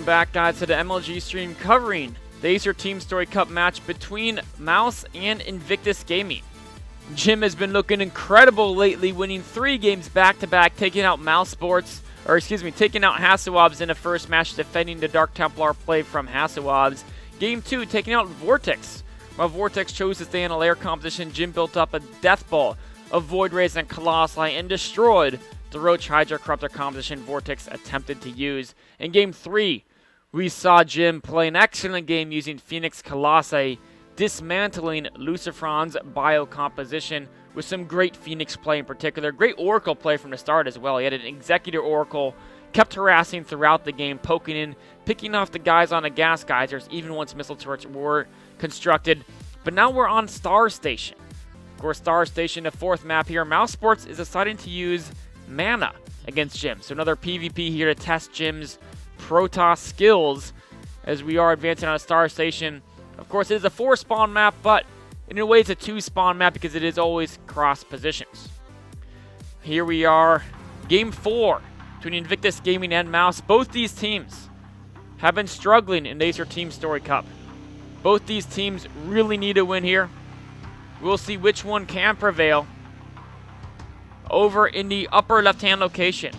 back, guys, to the MLG stream covering the Acer TeamStory Cup match between Mouz and Invictus Gaming. Jim has been looking incredible lately, winning 3 games back-to-back, taking out taking out Hasselwabs in the first match, defending the Dark Templar play from Hasselwabs. Game 2, taking out Vortex. While Vortex chose to stay in a lair composition, Jim built up a Death Ball of Void Rays and Colossi and destroyed the Roach Hydra Corruptor composition Vortex attempted to use. In Game 3, we saw Jim play an excellent game using Phoenix Colossi, dismantling Luciferon's bio composition with some great Phoenix play in particular. Great Oracle play from the start as well. He had an Executor Oracle, kept harassing throughout the game, poking in, picking off the guys on the gas geysers, even once missile turrets were constructed. But now we're on Star Station. Of course, Star Station, the 4th map here. Mouse Sports is deciding to use Mana against Jim. So another PvP here to test Jim's Protoss skills as we are advancing on a Star Station. Of course, it is a 4-spawn map, but in a way it's a 2-spawn map because it is always cross positions. Here we are, Game 4 between Invictus Gaming and Mouz. Both these teams have been struggling in the Acer TeamStory Cup. Both these teams really need a win here. We'll see which one can prevail. Over in the upper left-hand location,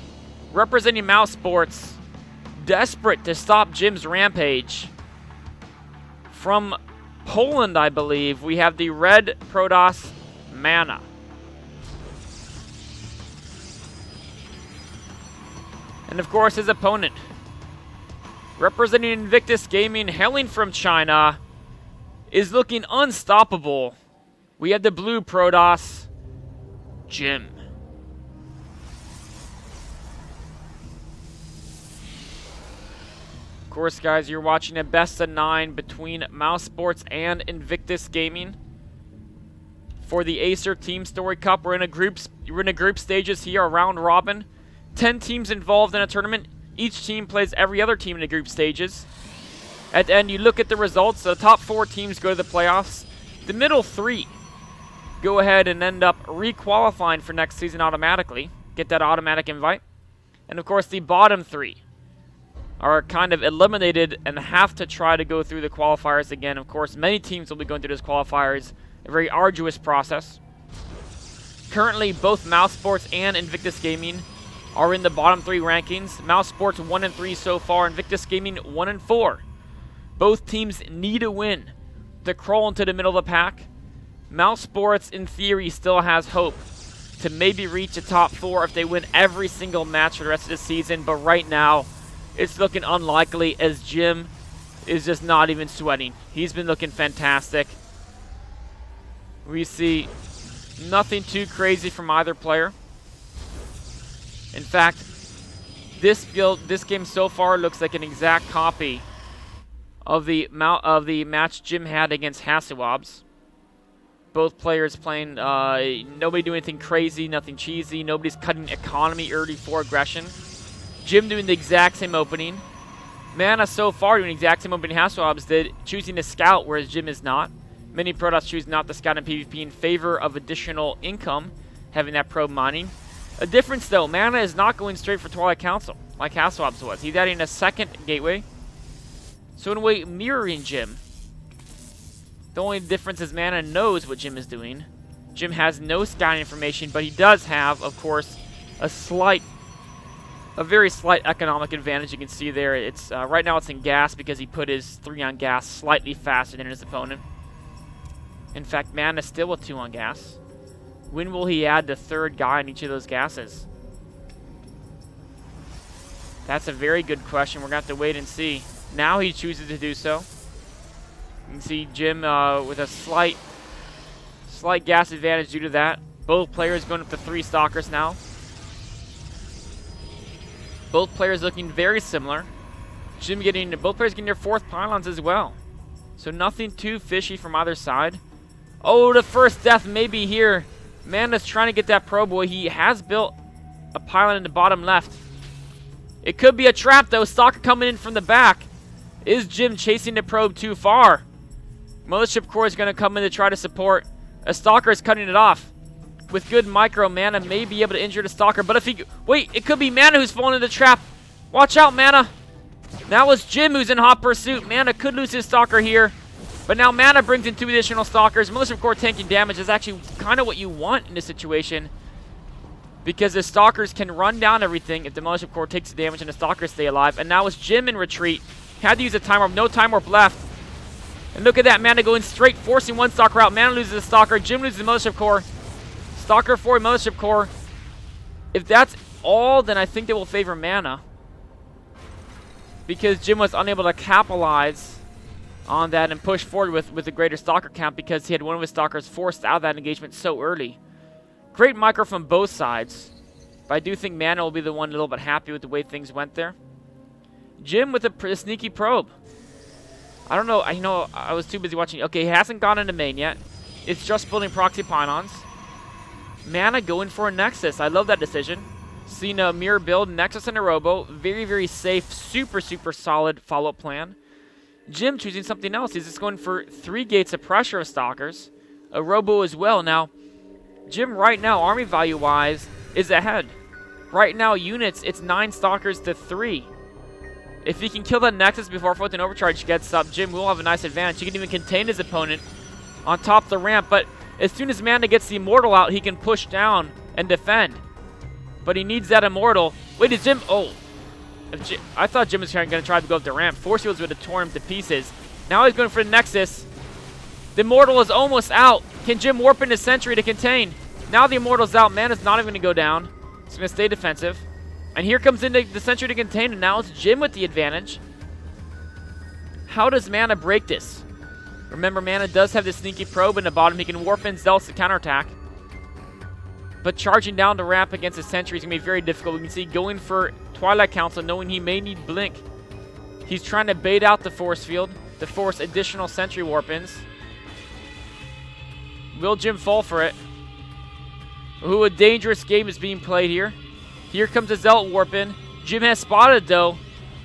representing Mouse Sports, desperate to stop Jim's rampage. From Poland, I believe, we have the red Protoss Mana. And of course, his opponent, representing Invictus Gaming, hailing from China, is looking unstoppable. We have the blue Protoss, Jim. Of course, guys, you're watching a best-of-9 between Mouse Sports and Invictus Gaming for the Acer TeamStory Cup. We're in a group stages here, a round robin. 10 teams involved in a tournament. Each team plays every other team in the group stages. At the end, you look at the results. The top 4 teams go to the playoffs. The middle 3 go ahead and end up re-qualifying for next season automatically. Get that automatic invite. And of course, the bottom 3 are kind of eliminated and have to try to go through the qualifiers again. Of course, many teams will be going through those qualifiers. A very arduous process. Currently, both Mouse Sports and Invictus Gaming are in the bottom 3 rankings. Mouse Sports 1-3 so far. Invictus Gaming 1-4. Both teams need a win to crawl into the middle of the pack. Mouse Sports, in theory, still has hope to maybe reach the top 4 if they win every single match for the rest of the season. But right now, it's looking unlikely as Jim is just not even sweating. He's been looking fantastic. We see nothing too crazy from either player. In fact, this game so far looks like an exact copy of the match Jim had against Hasselwabs. Both players playing, nobody doing anything crazy, nothing cheesy. Nobody's cutting economy early for aggression. Jim doing the exact same opening. Mana so far doing the exact same opening Hasselwabs did, choosing to scout, whereas Jim is not. Many Protoss choose not to scout in PvP in favor of additional income, having that probe mining. A difference though, Mana is not going straight for Twilight Council, like Hasselwabs was. He's adding a second gateway. So in a way, mirroring Jim. The only difference is Mana knows what Jim is doing. Jim has no scouting information, but he does have, of course, a very slight economic advantage. You can see there. It's right now it's in gas because he put his 3 on gas slightly faster than his opponent. In fact, Mana is still a 2 on gas. When will he add the 3rd guy in each of those gases? That's a very good question. We're going to have to wait and see. Now he chooses to do so. You can see Jim with a slight gas advantage due to that. Both players going up to 3 stalkers now. Both players looking very similar. Both players getting their 4th pylons as well. So nothing too fishy from either side. Oh, the first death may be here. Mana's trying to get that probe boy. He has built a pylon in the bottom left. It could be a trap though. Stalker coming in from the back. Is Jim chasing the probe too far? Mothership Core is going to come in to try to support. A Stalker is cutting it off. With good micro, Mana may be able to injure the Stalker. But if he... Wait, it could be Mana who's falling into the trap. Watch out, Mana. Now it's Jim who's in hot pursuit. Mana could lose his Stalker here. But now Mana brings in 2 additional Stalkers. Militia Core tanking damage is actually kind of what you want in this situation. Because the Stalkers can run down everything if the Militia Core takes the damage and the Stalkers stay alive. And now it's Jim in retreat. Had to use a Time Warp. No Time Warp left. And look at that. Mana going straight, forcing 1 Stalker out. Mana loses the Stalker. Jim loses the Militia Core. Stalker for Militia Core. If that's all, then I think they will favor Mana. Because Jim was unable to capitalize on that and push forward with a greater Stalker count because he had one of his Stalkers forced out of that engagement so early. Great micro from both sides. But I do think Mana will be the one a little bit happy with the way things went there. Jim with a sneaky probe. I don't know. I was too busy watching. Okay, he hasn't gone into main yet. It's just building proxy pylons. Mana going for a Nexus. I love that decision. Seen a mirror build, Nexus and a Robo. Very, very safe, super, super solid follow-up plan. Jim choosing something else. He's just going for 3 gates of pressure of Stalkers. A Robo as well. Now, Jim right now, army value-wise, is ahead. Right now, units, it's 9 Stalkers to 3. If he can kill that Nexus before Photon Overcharge gets up, Jim will have a nice advantage. He can even contain his opponent on top of the ramp. But as soon as Mana gets the Immortal out, he can push down and defend. But he needs that Immortal. Wait, is Jim... Oh. I thought Jim was going to try to go up the ramp. Force Fields would have torn him to pieces. Now he's going for the Nexus. The Immortal is almost out. Can Jim warp into Sentry to contain? Now the Immortal's out. Mana's not even going to go down. He's going to stay defensive. And here comes in the Sentry to contain, and now it's Jim with the advantage. How does Mana break this? Remember, Mana does have this sneaky probe in the bottom. He can warp in Zealots to counterattack. But charging down the ramp against the Sentry is going to be very difficult. We can see going for Twilight Council, knowing he may need Blink. He's trying to bait out the Force Field to force additional Sentry warp-ins. Will Jim fall for it? Ooh, a dangerous game is being played here. Here comes a Zealot warp-in. Jim has spotted, though.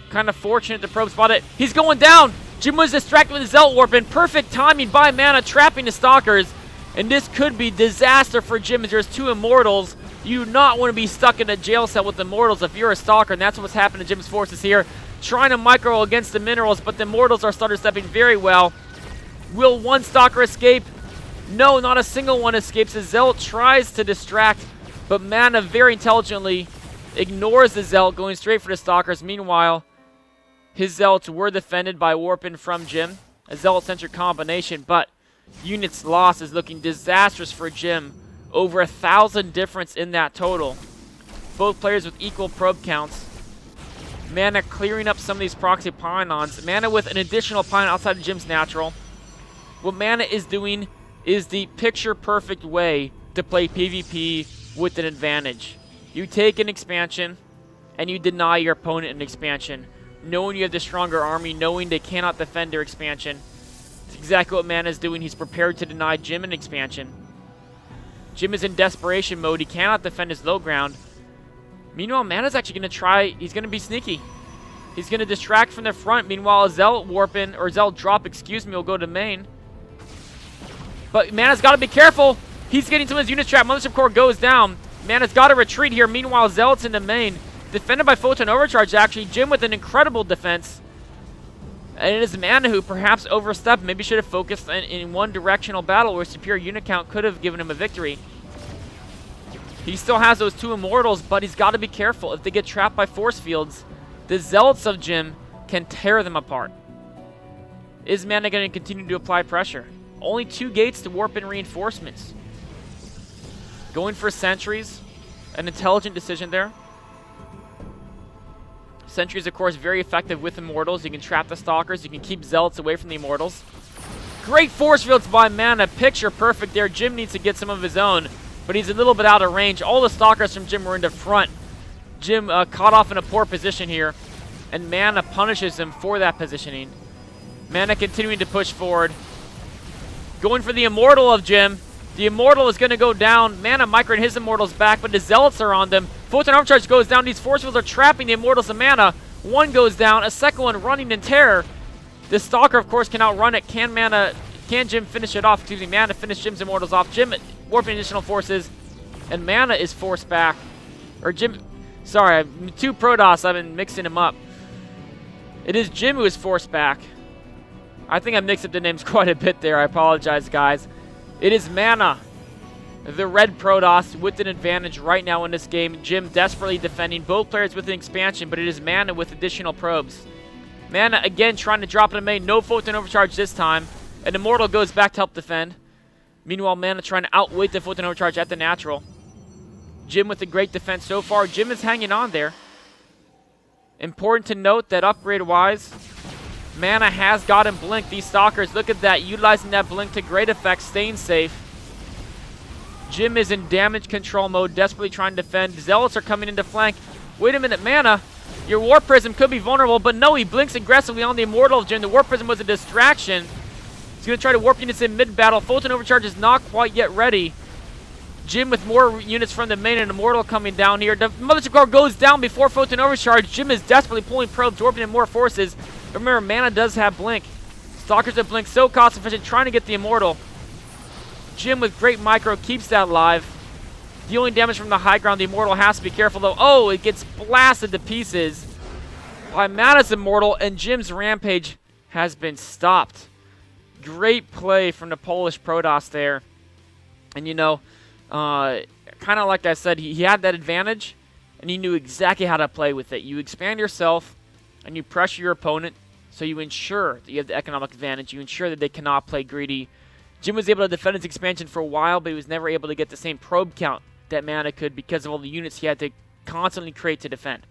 Kind of fortunate the probe spotted. He's going down! Jim was distracted with the Zealot warp-in. Perfect timing by Mana, trapping the Stalkers. And this could be disaster for Jim as there's 2 Immortals. You do not want to be stuck in a jail cell with Immortals if you're a Stalker, and that's what's happened to Jim's forces here. Trying to micro against the Minerals, but the Immortals are started stepping very well. Will 1 Stalker escape? No, not a single one escapes. As Zealot tries to distract, but Mana very intelligently ignores the Zealot, going straight for the Stalkers. Meanwhile, his Zealots were defended by warping from Jim. A Zealot-centric combination, but units lost is looking disastrous for Jim. Over 1,000 difference in that total. Both players with equal probe counts. Mana clearing up some of these proxy pylons. Mana with an additional pylon outside of Jim's natural. What Mana is doing is the picture-perfect way to play PvP with an advantage. You take an expansion, and you deny your opponent an expansion. Knowing you have the stronger army, knowing they cannot defend their expansion. It's exactly what Mana is doing. He's prepared to deny Jim an expansion. Jim is in desperation mode. He cannot defend his low ground. Meanwhile, Mana's actually going to try. He's going to be sneaky. He's going to distract from the front. Meanwhile, a Zealot warp in, or Zealot drop, excuse me, will go to main. But Mana's got to be careful. He's getting some of his units trapped. Mothership Core goes down. Mana's got to retreat here. Meanwhile, Zealot's in the main. Defended by Photon Overcharge, actually. Jim with an incredible defense. And it is Mana who perhaps overstepped. Maybe should have focused in one directional battle where superior unit count could have given him a victory. He still has those 2 Immortals, but he's got to be careful. If they get trapped by force fields, the Zealots of Jim can tear them apart. Is Mana going to continue to apply pressure? Only 2 gates to warp in reinforcements. Going for sentries. An intelligent decision there. Sentries, of course, very effective with Immortals. You can trap the Stalkers. You can keep Zealots away from the Immortals. Great force fields by Mana. Picture perfect there. Jim needs to get some of his own, but he's a little bit out of range. All the Stalkers from Jim were in the front. Jim caught off in a poor position here, and Mana punishes him for that positioning. Mana continuing to push forward. Going for the Immortal of Jim. The Immortal is going to go down. Mana microing his Immortals back, but the Zealots are on them. Photon Overcharge goes down. These force fields are trapping the Immortals of Mana. 1 goes down. A second one running in terror. The Stalker, of course, can outrun it. Can Jim finish it off? Excuse me, Mana finish Jim's Immortals off. Jim warping additional forces. And Mana is forced back. Or Jim... Sorry, 2 Protoss. I've been mixing them up. It is Jim who is forced back. I think I mixed up the names quite a bit there. I apologize, guys. It is Mana, the red Protoss, with an advantage right now in this game. Jim desperately defending, both players with an expansion, but it is Mana with additional probes. Mana again trying to drop it in main. No Photon Overcharge this time. And Immortal goes back to help defend. Meanwhile, Mana trying to outweight the Photon Overcharge at the natural. Jim with a great defense so far. Jim is hanging on there. Important to note that upgrade-wise, Mana has gotten Blink. These Stalkers, look at that, utilizing that Blink to great effect, staying safe. Jim is in damage control mode, desperately trying to defend. Zealots are coming into flank. Wait a minute, Mana. Your Warp Prism could be vulnerable, but no, he blinks aggressively on the Immortal of Jim. The Warp Prism was a distraction. He's going to try to warp units in mid-battle. Photon Overcharge is not quite yet ready. Jim with more units from the main and Immortal coming down here. The Mothership Core goes down before Photon Overcharge. Jim is desperately pulling probes, warping in more forces. Remember, Mana does have Blink. Stalkers have Blink, so cost efficient, trying to get the Immortal. Jim with great micro keeps that live. Dealing damage from the high ground. The Immortal has to be careful though. Oh, it gets blasted to pieces by Mana's Immortal, and Jim's Rampage has been stopped. Great play from the Polish Protoss there. And you know, kind of like I said, he had that advantage, and he knew exactly how to play with it. You expand yourself, and you pressure your opponent, so you ensure that you have the economic advantage. You ensure that they cannot play greedy. Jim was able to defend his expansion for a while, but he was never able to get the same probe count that Mana could because of all the units he had to constantly create to defend.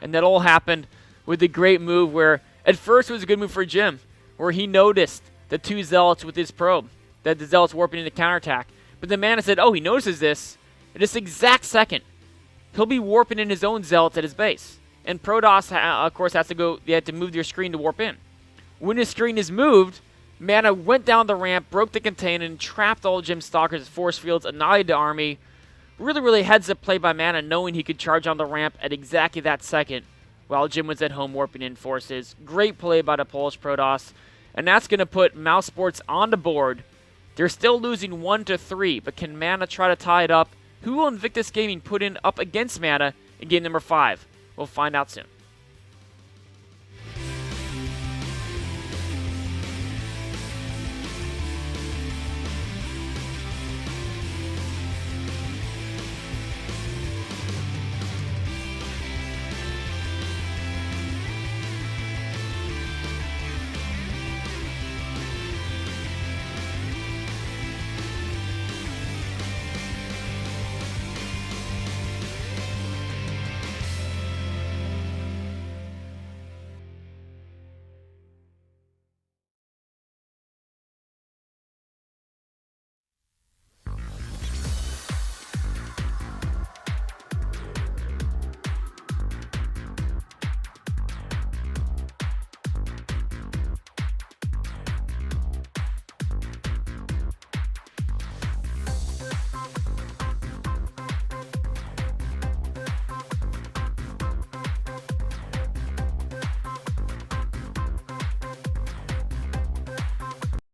And that all happened with a great move where, at first it was a good move for Jim, where he noticed the two Zealots with his probe, that the Zealots warping into counterattack. But the Mana said, oh, he notices this. At this exact second, he'll be warping in his own Zealots at his base. And Protoss, of course, has to go, they had to move their screen to warp in. When his screen is moved, Mana went down the ramp, broke the container, and trapped all Jim's Stalkers at force fields, annihilated the army. Really heads-up play by Mana, knowing he could charge on the ramp at exactly that second, while Jim was at home warping in forces. Great play by the Polish Protoss. And that's going to put Mouz Sports on the board. They're still losing 1-3, but can Mana try to tie it up? Who will Invictus Gaming put in up against Mana in game number 5? We'll find out soon.